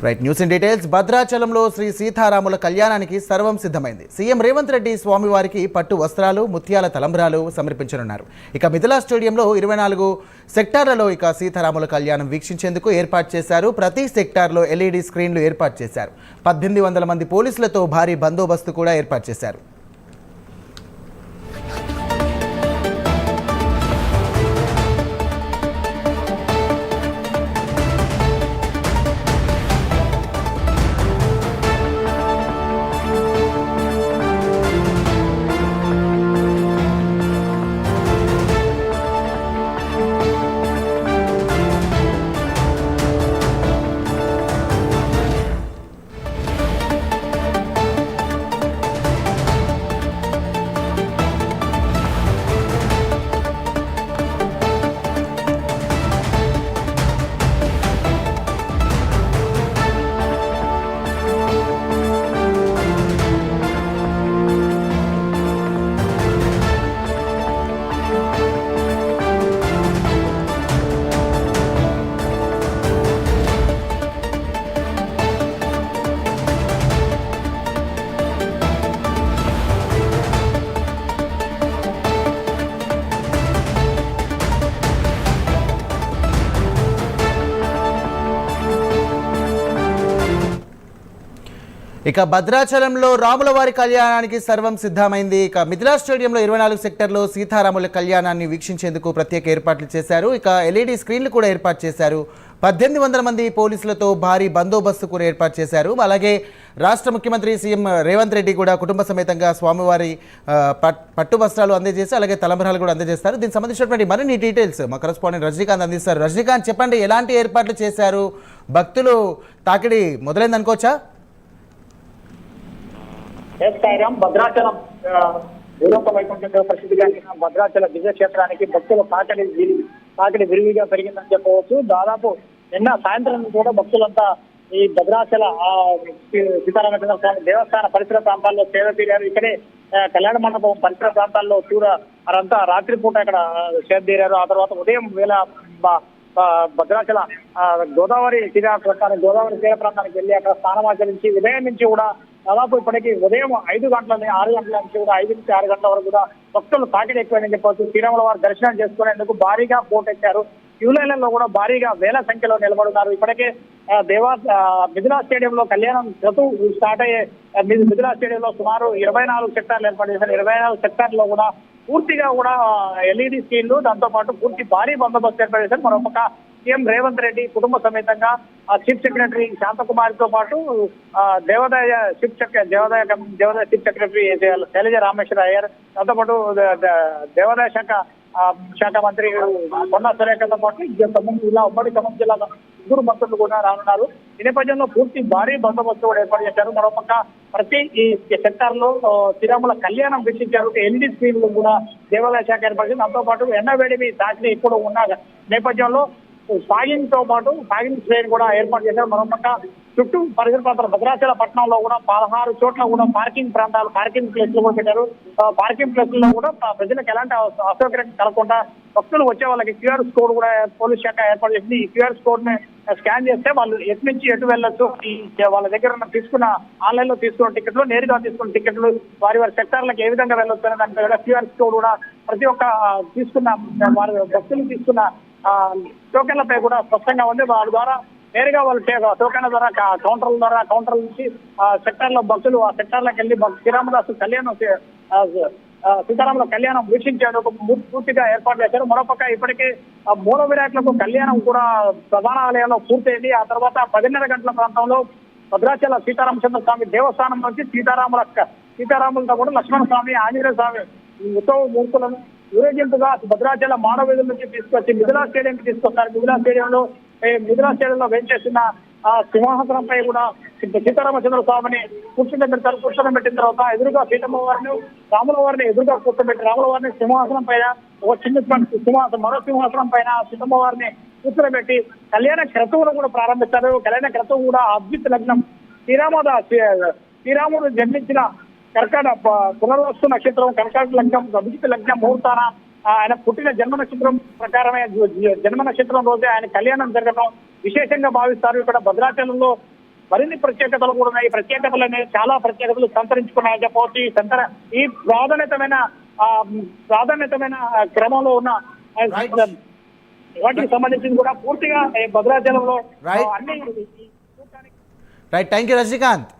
Right news in details. భద్రాచలంలో శ్రీ సీతారాముల కళ్యాణానికి సర్వం సిద్ధమైంది. సీఎం రేవంత్ రెడ్డి స్వామివారికి పట్టు వస్త్రాలు, ముత్యాల తలంబ్రాలు సమర్పించనున్నారు. ఇక మిథిలా స్టేడియంలో 24 సెక్టార్లలో ఇక సీతారాముల కళ్యాణం వీక్షించేందుకు ఏర్పాటు చేశారు. ప్రతి సెక్టార్లో LED స్క్రీన్లు ఏర్పాటు చేశారు. 1800 మంది పోలీసులతో భారీ బందోబస్తు కూడా ఏర్పాటు చేశారు. ఇక భద్రాచలంలో రాములవారి కళ్యాణానికి సర్వం సిద్ధమైంది. ఇక మిథిలా స్టేడియంలో 24 సెక్టర్లో సీతారాముల కళ్యాణాన్ని వీక్షించేందుకు ప్రత్యేక ఏర్పాట్లు చేశారు. ఇక LED స్క్రీన్లు కూడా ఏర్పాటు చేశారు. 1800 మంది పోలీసులతో భారీ బందోబస్తు కూడా ఏర్పాటు చేశారు. అలాగే రాష్ట్ర ముఖ్యమంత్రి సీఎం రేవంత్ రెడ్డి కూడా కుటుంబ సమేతంగా స్వామివారి పట్టు వస్త్రాలు అందజేసి అలాగే తలంబ్రాలు కూడా అందజేస్తారు. దీనికి సంబంధించినటువంటి మరిన్ని డీటెయిల్స్ మా కరెస్పాండెంట్ రజనీకాంత్ అందిస్తారు. రజనీకాంత్, చెప్పండి, ఎలాంటి ఏర్పాట్లు చేశారు? భక్తులు తాకిడి మొదలైంది అనుకోవచ్చా? భద్రాచలం భూలోక వైకుంఠంగా ప్రసిద్ధిగాంచిన భద్రాచల దివ్యక్షేత్రానికి భక్తుల తాకిడి విరివిగా పెరిగిందని చెప్పవచ్చు. దాదాపు నిన్న సాయంత్రం కూడా భక్తులంతా ఈ భద్రాచల సీతారామచంద్ర స్వామి దేవస్థాన పరిసర ప్రాంతాల్లో సేవ తీరారు. ఇక్కడే కళ్యాణ మండపం పరిసర ప్రాంతాల్లో అదంతా రాత్రిపూట ఇక్కడ సేవ తీరారు. ఆ తర్వాత ఉదయం వేళ భద్రాచల గోదావరి తీర ప్రాంతానికి వెళ్ళి అక్కడ స్నానమాచరించి ఉదయం నుంచి కూడా దాదాపు ఇప్పటికీ ఉదయం 5 గంటల 6 గంటల నుంచి కూడా 5 నుంచి 6 గంటల వరకు కూడా భక్తులు తాకిడి ఎక్కువని చెప్పవచ్చు. శ్రీరాముల వారి దర్శనం చేసుకునేందుకు భారీగా పోటెక్కారు. క్యూ లైన్లలో కూడా భారీగా వేల సంఖ్యలో నిలబడున్నారు. ఇప్పటికే మిథిలా స్టేడియంలో కళ్యాణం క్రతువు స్టార్ట్ అయ్యే మిథిలా స్టేడియంలో సుమారు 24 సెక్టార్లు ఏర్పాటు చేశారు. 24 సెక్టార్లో కూడా పూర్తిగా కూడా LED స్క్రీన్లు, దాంతో పాటు పూర్తి భారీ బందోబస్తు ఏర్పాటు చేశారు. మరొక సీఎం రేవంత్ రెడ్డి కుటుంబ సమేతంగా చీఫ్ సెక్రటరీ శాంతకుమారితో పాటు దేవాదాయ చీఫ్ సెక్రటరీ శైలజ రామేశ్వర అయ్యర్, దాంతో పాటు దేవాదాయ శాఖ మంత్రి కొండా సురేఖతో పాటు ఉమ్మడి ఖమ్మం జిల్లా 2 మంత్రులు కూడా రానున్నారు. ఈ నేపథ్యంలో పూర్తి భారీ బందోబస్తు కూడా ఏర్పాటు చేశారు. మరోపక్క ప్రతి ఈ సెక్టార్ లో శ్రీరాముల కళ్యాణం వీక్షించారు. LED స్క్రీన్లు కూడా దేవాదాయ శాఖ ఏర్పాటు చేసింది. దాంతో పాటు ఎండవేడివి తాకిడి ఇప్పుడు ఉన్న నేపథ్యంలో ఫాగింగ్ ట్రైన్ కూడా ఏర్పాటు చేశారు. మరోపక్క చుట్టూ పరిసర ప్రాంతాలు భద్రాచల పట్టణంలో కూడా 16 చోట్ల కూడా పార్కింగ్ ప్లేస్లు కూడా పెట్టారు. పార్కింగ్ ప్లేస్లలో కూడా ప్రజలకు ఎలాంటి అసౌకర్యం కలగకుండా భక్తులు వచ్చే వాళ్ళకి QR కోడ్ కూడా పోలీస్ శాఖ ఏర్పాటు చేసింది. ఈ QR కోడ్ ని స్కాన్ చేస్తే వాళ్ళు ఎటు నుంచి ఎటు వెళ్ళొచ్చు, వాళ్ళ దగ్గర ఆన్లైన్ లో తీసుకున్న టికెట్లు, నేరుగా తీసుకున్న టికెట్లు, వారి సెక్టార్లకు ఏ విధంగా వెళ్ళొచ్చు అనే దానిపై కూడా QR కోడ్ కూడా ప్రతి ఒక్క వారి భక్తులు తీసుకున్న టోకెన్లపై కూడా స్పష్టంగా ఉంది. వారి ద్వారా నేరుగా వాళ్ళు టోకెన్ల ద్వారా కౌంటర్ల నుంచి సెక్టార్లో భక్తులు ఆ సెక్టార్లకు వెళ్ళి సీతారాముల కళ్యాణం వీక్షించేందుకు పూర్తిగా ఏర్పాటు చేశారు. మరోపక్క ఇప్పటికే మూల విరాట్లకు కళ్యాణం కూడా ప్రధాన ఆలయంలో పూర్తయింది. ఆ తర్వాత 10:30 గంటల ప్రాంతంలో భద్రాచల సీతారామచంద్ర స్వామి దేవస్థానం నుంచి సీతారాములతో కూడా లక్ష్మణ స్వామి, ఆంజనేయ స్వామి ఉత్సవ మూర్తులను ఊరేగింపుగా భద్రాచల మానవీధుల నుంచి తీసుకొచ్చి మిథిలా స్టేడియంకి తీసుకొస్తారు. మిథిలా స్టేడియంలో వేంచేసిన సింహాసనంపై కూడా సీతారామచంద్ర స్వామిని కూర్చోబెట్టిన తర్వాత ఎదురుగా సీతమ్మ వారిని, రాముల వారిని ఎదురుగా కూర్చోబెట్టి రాముల వారిని సింహాసనం పైన ఒక చిన్న మరో సింహాసనం పైన సీతమ్మ వారిని కూర్చోబెట్టి కళ్యాణ క్రతువును కూడా ప్రారంభిస్తారు. కళ్యాణ క్రతువు కూడా అద్భుత లగ్నం శ్రీరాముడు జన్మించిన కర్కాట పునర్వస్తు నక్షత్రం కర్కాట లగ్నం అభిజిత లగ్నం ముహూర్తాన ఆయన పుట్టిన జన్మ నక్షత్రం ప్రకారమే జన్మ నక్షత్రం రోజే ఆయన కళ్యాణం జరగడం విశేషంగా భావిస్తారు. ఇక్కడ భద్రాచలంలో మరిన్ని ప్రత్యేకతలు కూడా ఉన్నాయి. ఈ ప్రత్యేకతలు అనేవి చాలా ప్రత్యేకతలు సంతరించుకున్నాయని చెప్పవచ్చు. ఈ ప్రాధాన్యతమైన క్రమంలో ఉన్న వాటికి సంబంధించింది కూడా పూర్తిగా భద్రాచలంలో రైట్. అన్ని థ్యాంక్ యూ రజనీకాంత్.